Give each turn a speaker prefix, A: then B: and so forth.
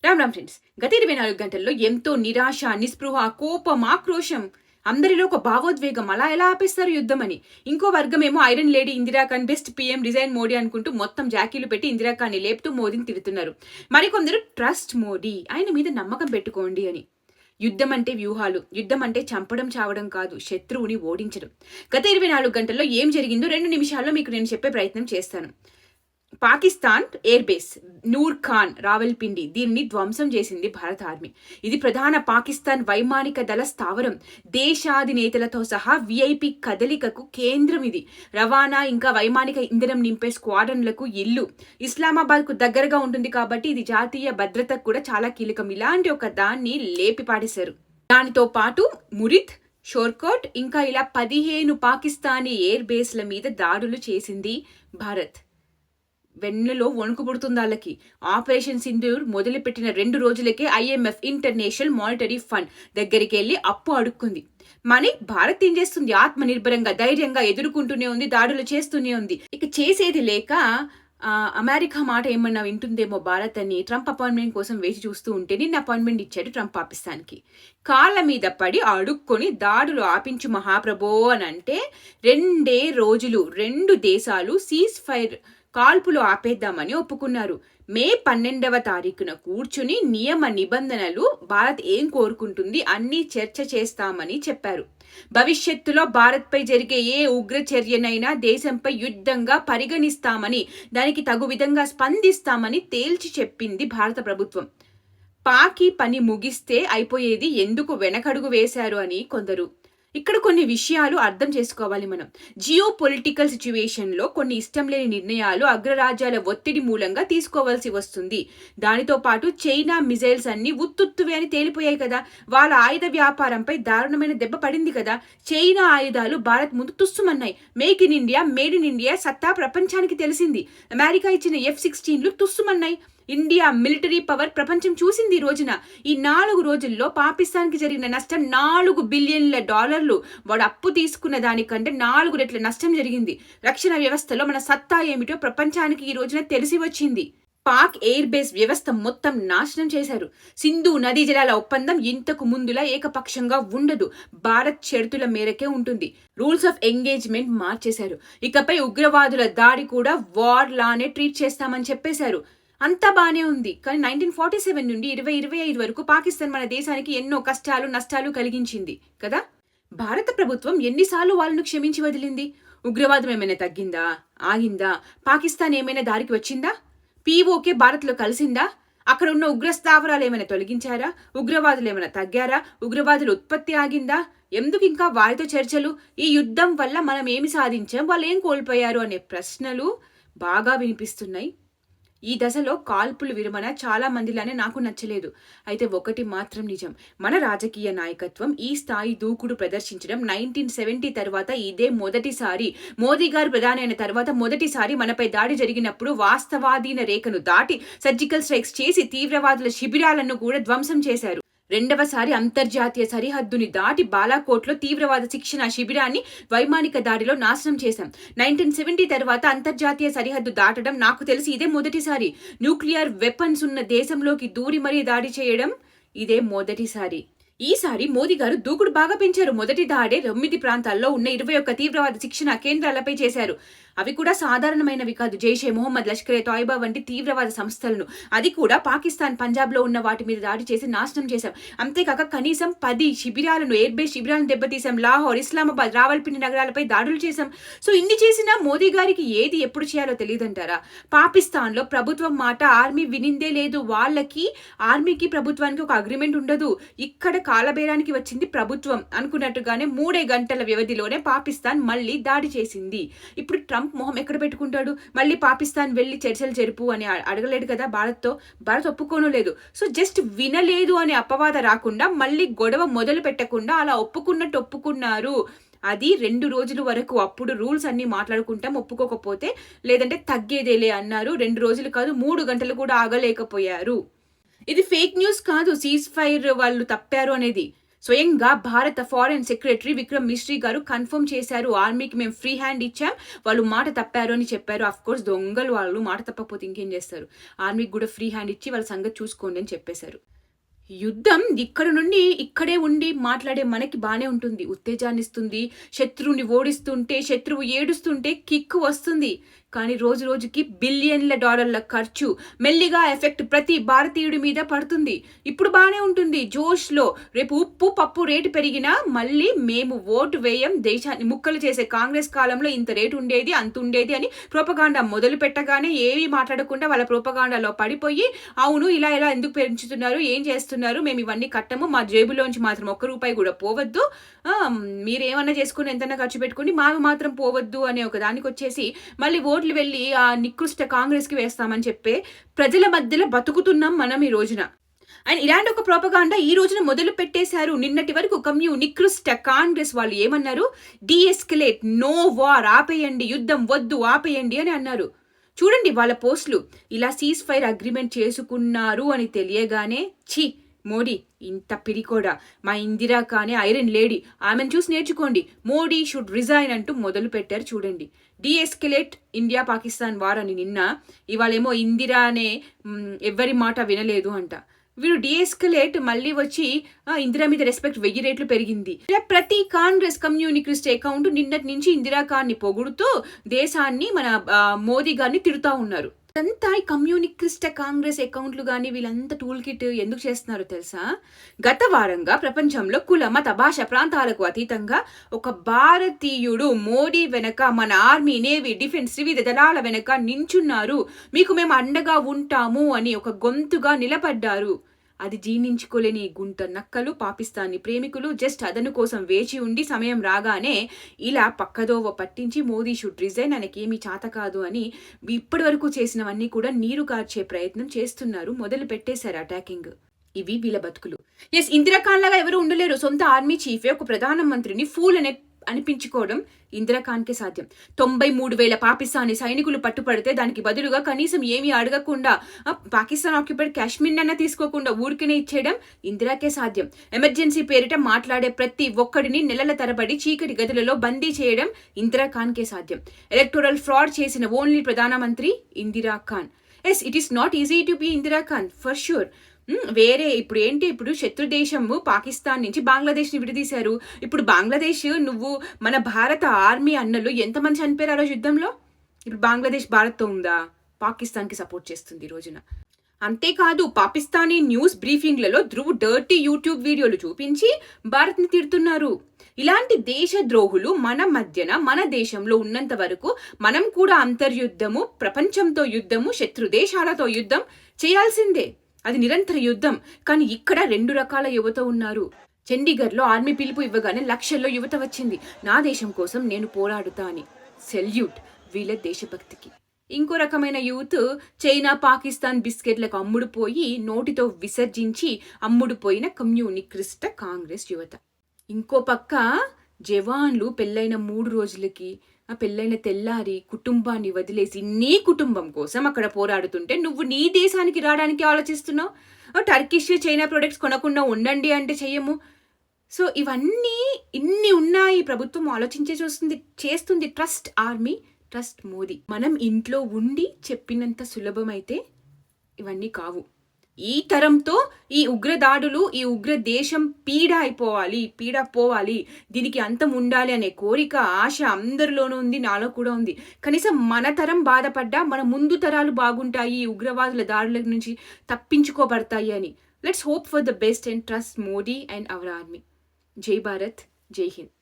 A: Ram Ram friends, గత 24 గంటల్లో ఎంతో నిరాశ, నిస్పృహ, కోపం, ఆక్రోశం, అందరిలో ఒక భావోద్వేగం. అలా ఎలా ఆపేస్తారు యుద్ధం అని. ఇంకో వర్గమేమో iron lady Indira Khan best PM resign Modi అనుకుంటూ మొత్తం జాకీలు పెట్టి ఇందిరాఖాన్ని లేపుతూ మోదీని తిడుతున్నారు. మరికొందరు ట్రస్ట్ మోడీ, ఆయన మీద నమ్మకం పెట్టుకోండి అని. యుద్ధం అంటే వ్యూహాలు, యుద్ధం అంటే చంపడం చావడం కాదు, శత్రువుని ఓడించడం. గత 24 గంటల్లో ఏం జరిగిందో 2 నిమిషాల్లో మీకు నేను చెప్పే ప్రయత్నం చేస్తాను. పాకిస్తాన్ ఎయిర్ బేస్ నూర్ ఖాన్ రావల్పిండి, దీనిని ధ్వంసం చేసింది భారత ఆర్మీ. ఇది ప్రధాన పాకిస్తాన్ వైమానిక దళ స్థావరం. దేశాధినేతలతో సహా విఐపి కదలికకు కేంద్రం ఇది. రవాణా ఇంకా వైమానిక ఇంధనం నింపే స్క్వాడన్లకు ఇల్లు. ఇస్లామాబాద్కు దగ్గరగా ఉంటుంది కాబట్టి ఇది జాతీయ భద్రతకు కూడా చాలా కీలకం. ఇలాంటి ఒక దాన్ని లేపి పాడేశారు. దానితో పాటు మురిత్, షోర్కోట్ ఇంకా ఇలా 15 పాకిస్తానీ ఎయిర్ బేస్ల మీద దాడులు చేసింది భారత్. వెన్నులో వణుకు పుడుతుంది వాళ్ళకి. ఆపరేషన్ సింధూర్ మొదలుపెట్టిన 2 రోజులకే IMF ఇంటర్నేషనల్ మానిటరీ ఫండ్ దగ్గరికి వెళ్ళి అప్పు అడుక్కుంది. మరి భారత్ ఏం చేస్తుంది? ఆత్మనిర్భరంగా ధైర్యంగా ఎదుర్కొంటూనే ఉంది, దాడులు చేస్తూనే ఉంది. ఇక చేసేది లేక అమెరికా మాట ఏమన్నా వింటుందేమో భారత్ అని ట్రంప్ అపాయింట్మెంట్ కోసం వేచి చూస్తూ ఉంటే నిన్న అపాయింట్మెంట్ ఇచ్చాడు ట్రంప్ పాకిస్తాన్కి. కాళ్ళ మీద పడి అడుక్కొని దాడులు ఆపించు మహాప్రభో అని అంటే 2 రోజులు 2 దేశాలు సీజ్ ఫైర్ కాల్పులు ఆపేద్దామని ఒప్పుకున్నారు. మే 12వ తారీఖున కూర్చుని నియమ నిబంధనలు, భారత్ ఏం కోరుకుంటుంది అన్ని చర్చ చేస్తామని చెప్పారు. భవిష్యత్తులో భారత్పై జరిగే ఏ ఉగ్ర చర్యనైనా దేశంపై యుద్ధంగా పరిగణిస్తామని, దానికి తగు విధంగా స్పందిస్తామని తేల్చి చెప్పింది భారత ప్రభుత్వం. పాకి పని ముగిస్తే అయిపోయేది, ఎందుకు వెనకడుగు వేశారు అని కొందరు. ఇక్కడ కొన్ని విషయాలు అర్థం చేసుకోవాలి మనం. జియో పొలిటికల్ సిచ్యువేషన్లో కొన్ని ఇష్టం లేని నిర్ణయాలు అగ్రరాజ్యాల ఒత్తిడి మూలంగా తీసుకోవాల్సి వస్తుంది. దానితో పాటు చైనా మిజైల్స్ అన్ని ఉత్తుత్తువే అని తేలిపోయాయి కదా. వాళ్ళ ఆయుధ వ్యాపారంపై దారుణమైన దెబ్బ పడింది కదా. చైనా ఆయుధాలు భారత్ ముందు తుస్సుమన్నాయి. Make in India, made in India సత్తా ప్రపంచానికి తెలిసింది. అమెరికా ఇచ్చిన F-16లు తుస్సుమన్నాయి. ఇండియా మిలిటరీ పవర్ ప్రపంచం చూసింది ఈ రోజున. ఈ 4 రోజుల్లో పాకిస్తాన్కి జరిగిన నష్టం $4 బిలియన్ల. వాడు అప్పు తీసుకున్న దానికంటే 4 రెట్ల నష్టం జరిగింది. రక్షణ వ్యవస్థలో మన సత్తా ఏమిటో ప్రపంచానికి ఈ రోజున తెలిసి వచ్చింది. పాక్ ఎయిర్ బేస్ వ్యవస్థ మొత్తం నాశనం చేశారు. సింధు నదీ జలాల ఒప్పందం ఇంతకు ముందులా ఏకపక్షంగా ఉండదు, భారత్ షరతుల మేరకే ఉంటుంది. రూల్స్ ఆఫ్ ఎంగేజ్మెంట్ మార్చేశారు. ఇకపై ఉగ్రవాదుల దాడి కూడా వార్ లానే ట్రీట్ చేస్తామని చెప్పేశారు. అంతా బానే ఉంది. కానీ 1947 నుండి 2025 వరకు పాకిస్తాన్ మన దేశానికి ఎన్నో కష్టాలు, నష్టాలు కలిగించింది కదా. భారత ప్రభుత్వం ఎన్నిసార్లు వాళ్ళను క్షమించి వదిలింది? ఉగ్రవాదం ఏమైనా తగ్గిందా, ఆగిందా? పాకిస్తాన్ ఏమైనా దారికి వచ్చిందా? POK భారత్లో కలిసిందా? అక్కడ ఉన్న ఉగ్ర స్థావరాలు ఏమైనా తొలగించారా? ఉగ్రవాదులు ఏమైనా తగ్గారా? ఉగ్రవాదుల ఉత్పత్తి ఆగిందా? ఎందుకు ఇంకా వారితో చర్చలు? ఈ యుద్ధం వల్ల మనం ఏమి సాధించాం, వాళ్ళు ఏం కోల్పోయారు అనే ప్రశ్నలు బాగా వినిపిస్తున్నాయి. ఈ దశలో కాల్పులు విరమణ చాలా మందిలానే నాకు నచ్చలేదు. అయితే ఒకటి మాత్రం నిజం, మన రాజకీయ నాయకత్వం ఈ స్థాయి దూకుడు ప్రదర్శించడం 1970 తర్వాత ఇదే మొదటిసారి. మోదీ గారు ప్రధాని అయిన తర్వాత మొదటిసారి మనపై దాడి జరిగినప్పుడు వాస్తవాధీన రేఖను దాటి సర్జికల్ స్ట్రైక్స్ చేసి తీవ్రవాదుల శిబిరాలను కూడా ధ్వంసం చేశారు. రెండవసారి అంతర్జాతీయ సరిహద్దుని దాటి బాలాకోట్లో తీవ్రవాద శిక్షణ శిబిరాన్ని వైమానిక దాడిలో నాశనం చేశాం. 1970 తర్వాత అంతర్జాతీయ సరిహద్దు దాటడం నాకు తెలిసి ఇదే మొదటిసారి. న్యూక్లియర్ వెపన్స్ ఉన్న దేశంలోకి దూరి మరీ దాడి చేయడం ఇదే మొదటిసారి. ఈసారి మోదీ గారు దూకుడు బాగా పెంచారు. మొదటి దాడే 9 ప్రాంతాల్లో ఉన్న 21 తీవ్రవాద శిక్షణ కేంద్రాలపై చేశారు. అవి కూడా సాధారణమైనవి కాదు. జైషే మొహమ్మద్, లష్కరే తోయిబా వంటి తీవ్రవాద సంస్థలను, అది కూడా పాకిస్తాన్ పంజాబ్లో ఉన్న వాటి మీద దాడి చేసి నాశనం చేశాం. అంతేకాక కనీసం 10 శిబిరాలను, ఎయిర్ బేస్ శిబిరాలను దెబ్బతీశాం. లాహోర్, ఇస్లామాబాద్, రావల్పిండి నగరాలపై దాడులు చేశాం. సో ఇన్ని చేసినా మోదీ గారికి ఏది ఎప్పుడు చేయాలో తెలియదంటారా? పాకిస్తాన్లో ప్రభుత్వం మాట ఆర్మీ వినిందే లేదు. వాళ్ళకి ఆర్మీకి ప్రభుత్వానికి ఒక అగ్రిమెంట్ ఉండదు. ఇక్కడ కాలబేరానికి వచ్చింది ప్రభుత్వం అనుకున్నట్టుగానే 3 గంటల వ్యవధిలోనే పాకిస్తాన్ మళ్ళీ దాడి చేసింది. ఇప్పుడు ట్రంప్ మొహం ఎక్కడ పెట్టుకుంటాడు? మళ్ళీ పాకిస్తాన్ వెళ్ళి చర్చలు జరుపు అని అడగలేడు కదా భారత్తో. భారత్ ఒప్పుకోను లేదు. సో జస్ట్ వినలేదు అనే అపవాద రాకుండా, మళ్ళీ గొడవ మొదలు పెట్టకుండా అలా ఒప్పుకున్నట్టు ఒప్పుకున్నారు. అది 2 రోజుల వరకు. అప్పుడు రూల్స్ అన్ని మాట్లాడుకుంటాం, ఒప్పుకోకపోతే లేదంటే తగ్గేదేలే అన్నారు. 2 రోజులు కాదు, 3 గంటలు కూడా ఆగలేకపోయారు. ఇది ఫేక్ న్యూస్ కాదు సీజ్ ఫైర్ వాళ్ళు తప్పారు అనేది. స్వయంగా భారత ఫారెన్ సెక్రటరీ విక్రమ్ మిశ్రీ గారు కన్ఫర్మ్ చేశారు, ఆర్మీకి మేము ఫ్రీ హ్యాండ్ ఇచ్చాం, వాళ్ళు మాట తప్పారు అని చెప్పారు. అఫ్ కోర్స్ దొంగలు వాళ్ళు, మాట తప్పకపోతే ఇంకేం చేస్తారు. ఆర్మీకి కూడా ఫ్రీ హ్యాండ్ ఇచ్చి వాళ్ళ సంగతి చూసుకోండి అని చెప్పేశారు. యుద్ధం ఇక్కడ నుండి ఇక్కడే ఉండి మాట్లాడే మనకి బానే ఉంటుంది, ఉత్తేజాన్ని ఇస్తుంది. శత్రువుని ఓడిస్తుంటే, శత్రువు ఏడుస్తుంటే కిక్ వస్తుంది. కానీ రోజు రోజుకి బిలియన్ల డాలర్ల ఖర్చు, మెల్లిగా ఎఫెక్ట్ ప్రతి భారతీయుడి మీద పడుతుంది. ఇప్పుడు బానే ఉంటుంది జోష్లో, రేపు ఉప్పు పప్పు రేటు పెరిగినా మళ్ళీ మేము ఓటు వేయం, దేశాన్ని ముక్కలు చేసే కాంగ్రెస్ కాలంలో ఇంత రేటు ఉండేది అంత ఉండేది అని ప్రోపగాండా మొదలు పెట్టగానే ఏవి మాట్లాడకుండా వాళ్ళ ప్రోపగాండాలో పడిపోయి, అవును ఇలా ఇలా ఎందుకు పెంచుతున్నారు, ఏం చేస్తున్నారు, మేము ఇవన్నీ కట్టము, మా జేబులోంచి మాత్రం ₹1 కూడా పోవద్దు, మీరేమన్నా చేసుకుని ఎంతన్నా ఖర్చు పెట్టుకుని మావి మాత్రం పోవద్దు అనే ఒక దానికి వచ్చేసి మళ్ళీ ఓట్లు వెళ్ళి ఆ నికృష్ట కాంగ్రెస్కి వేస్తామని చెప్పే ప్రజల మధ్యలో బతుకుతున్నాం మనం ఈ రోజున. అండ్ ఇలాంటి ఒక ప్రోపగాండా ఈ రోజున మొదలు పెట్టేశారు. నిన్నటి వరకు నికృష్ట కాంగ్రెస్ వాళ్ళు ఏమన్నారు, డీఎస్కలేట్, నో వార్, ఆపేయండి, యుద్ధం వద్దు, ఆపేయండి అని అన్నారు. చూడండి వాళ్ళ పోస్టులు, ఇలా సీజ్ ఫైర్ అగ్రిమెంట్ చేసుకున్నారు అని తెలియగానే ఛీ మోడీ ఇంత పిరికోడా, మా ఇందిరా కానీ ఐరన్ లేడీ, ఆమెను చూసి నేర్చుకోండి, మోడీ షుడ్ రిజైన్ అంటూ మొదలు పెట్టారు. చూడండి, డీఎస్కలేట్ ఇండియా పాకిస్తాన్ వార్ అని నిన్న, ఇవాళేమో ఇందిరానే ఎవరి మాట వినలేదు అంట. వీరు డీఎస్కలేట్ మళ్ళీ వచ్చి ఇందిరా మీద రెస్పెక్ట్ 1000 రెట్లు పెరిగింది. ప్రతి కాంగ్రెస్ కమ్యూనిస్ట్ అకౌంట్ నిన్నటి నుంచి ఇందిరా ఖాన్ ని పొగుడుతూ దేశాన్ని మన మోదీ గారిని తిడుతూ ఉన్నారు. అంతా ఈ కమ్యూనిస్ట్ కాంగ్రెస్ అకౌంట్లు కానీ వీళ్ళంతా టూల్ కిట్ ఎందుకు చేస్తున్నారో తెలుసా? గత వారంగా ప్రపంచంలో కుల మత భాష ప్రాంతాలకు అతీతంగా ఒక భారతీయుడు మోడీ వెనక, మన ఆర్మీ, నేవీ, డిఫెన్స్, వివిధ దళాల వెనక నించున్నారు, మీకు మేము అండగా ఉంటాము అని ఒక గొంతుగా నిలబడ్డారు. అది జీర్ణించుకోలేని గుంట నక్కలు, పాకిస్తానీ ప్రేమికులు జస్ట్ అదను కోసం వేచి ఉండి సమయం రాగానే ఇలా పక్కదోవ పట్టించి మోదీ షుడ్ రిజైన్, ఆయనకేమీ చేత కాదు అని ఇప్పటి వరకు చేసినవన్నీ కూడా నీరు కార్చే ప్రయత్నం చేస్తున్నారు, మొదలు పెట్టేశారు అటాకింగ్. ఇవి వీళ్ళ బతుకులు. ఎస్, ఇందిరాఖాన్ లాగా ఎవరు ఉండలేరు. సొంత ఆర్మీ చీఫే ఒక ప్రధానమంత్రిని ఫూల్ అనిపించుకోవడం ఇందిరాఖాన్కే సాధ్యం. 93,000 పాకిస్తానీ సైనికులు పట్టుపడితే దానికి బదులుగా కనీసం ఏమీ అడగకుండా పాకిస్తాన్ ఆక్యుపైడ్ కాశ్మీర్ అన్న తీసుకోకుండా ఊరికనే ఇచ్చేయడం ఇందిరాకే సాధ్యం. ఎమర్జెన్సీ పేరిట మాట్లాడే ప్రతి ఒక్కడిని నెలల తరబడి చీకటి గదులలో బందీ చేయడం ఇందిరాఖాన్కే సాధ్యం. ఎలక్టోరల్ ఫ్రాడ్ చేసిన ఓన్లీ ప్రధానమంత్రి Indira Khan. Yes, it is not easy to be Indira Khan for sure. వేరే ఇప్పుడు ఏంటి, ఇప్పుడు శత్రు దేశము పాకిస్తాన్ నుంచి బంగ్లాదేశ్ని విడదీశారు. ఇప్పుడు బంగ్లాదేశ్, నువ్వు మన భారత ఆర్మీ అన్నలు ఎంతమంది చనిపోయారు ఆ రోజు యుద్ధంలో? ఇప్పుడు బంగ్లాదేశ్ భారత్తో ఉందా? పాకిస్తాన్కి సపోర్ట్ చేస్తుంది ఈ రోజున. అంతేకాదు పాకిస్తానీ న్యూస్ బ్రీఫింగ్లలో ధ్రువ్ డర్టీ యూట్యూబ్ వీడియోలు చూపించి భారత్ని తిడుతున్నారు. ఇలాంటి దేశద్రోహులు మన మధ్యన, మన దేశంలో ఉన్నంత వరకు మనం కూడా అంతర్యుద్ధము, ప్రపంచంతో యుద్ధము, శత్రు దేశాలతో యుద్ధం చేయాల్సిందే. అది నిరంతర యుద్ధం. కానీ ఇక్కడ 2 రకాల యువత ఉన్నారు. చండీగఢ్లో ఆర్మీ పిలుపు ఇవ్వగానే లక్షల్లో యువత వచ్చింది, నా దేశం కోసం నేను పోరాడుతా అని. సెల్యూట్ వీళ్ళ దేశభక్తికి. ఇంకో రకమైన యూత్ చైనా, పాకిస్తాన్ బిస్కెట్లకు అమ్ముడుపోయి, నోటితో విసర్జించి అమ్ముడుపోయిన కమ్యూనిస్ట్ కాంగ్రెస్ యువత. ఇంకో పక్క జవాన్లు పెళ్ళైన 3 రోజులకి, ఆ పెళ్ళైన తెల్లారి కుటుంబాన్ని వదిలేసి నీ కుటుంబం కోసం అక్కడ పోరాడుతుంటే నువ్వు నీ దేశానికి రావడానికి ఆలోచిస్తున్నావు. టర్కిష్, చైనా ప్రొడక్ట్స్ కొనకుండా ఉండండి అంటే చెయ్యము. సో ఇవన్నీ ఇన్ని ఉన్నాయి, ప్రభుత్వం ఆలోచించే చేస్తుంది. Trust army, trust Modi. మనం ఇంట్లో ఉండి చెప్పినంత సులభమైతే ఇవన్నీ కావు. ఈ తరంతో ఈ ఉగ్రదాడులు, ఈ ఉగ్ర దేశం పీడ పోవాలి, దీనికి అంతం ఉండాలి అనే కోరిక, ఆశ అందరిలోనూ ఉంది, నాలో కూడా ఉంది. కనీసం మన తరం బాధపడ్డా మన ముందు తరాలు బాగుంటాయి, ఈ ఉగ్రవాదుల దాడుల నుంచి తప్పించుకోబడతాయి అని. Let's hope for the best and trust Modi and hour army. జై భారత్, జై హింద్.